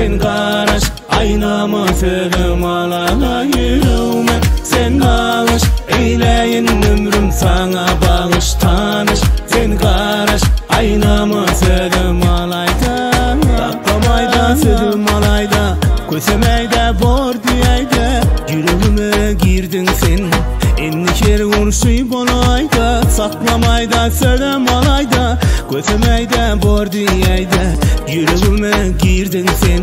sen karaş aynama sevdim alana yüreğime sen kalaş eyleyin ömrüm sana bağış tanış sen karaş aynama sevdim alayda taklamayda sevdim alayda kösemeyde bor diyeyde yüreğime girdin sen enniker vuruşuy bolayda saklamayda sevdim alayda kösemeyde bor diyeyde yüreğime girdin sen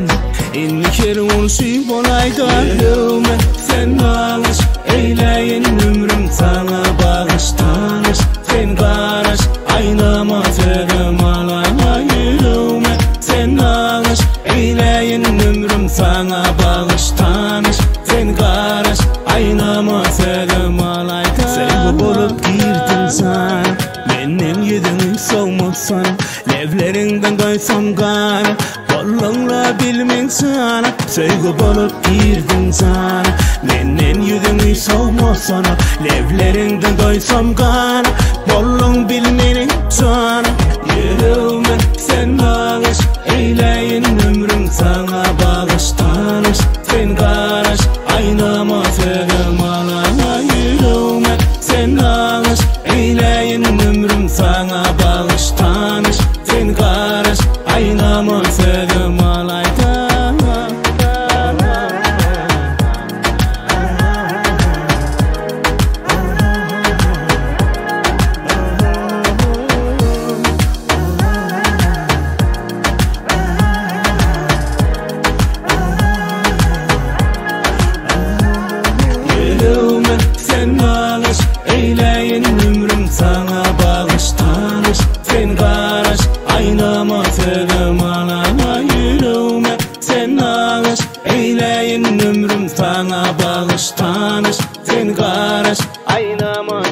enniker vuruşuy bolayda yüreğime sen bağış eyleyin ömrüm sana bağış tanış sen karaş aynama sevdim alayda yüreğime sen bağış eyleyin ömrüm sana bağış tanış sen karaş aynama sevdim alayda sen bu bolup girdin sana menden yüzünü soğumuşsan levlerinden koysam kana bollonla bilmen sana sevgi bolup girdin sana menden yüzünü soğumuşsan levlerinden koysam kana bollon bilmenin sana yüreğime sen bağış eyleyin ömrüm sana bağış tanış sen karaş aynama sevdim alana yüreğime sen bağış eyleyin ömrüm sana bağış tanış sen karaş aynama sevdim alayda yüreğime sen bağış eyleyin ömrüm sana bağış tanış sen karaş aynama sevdim alana yüreğime sen bağış eyleyin ömrüm sana bağış tanış sen karaş aynama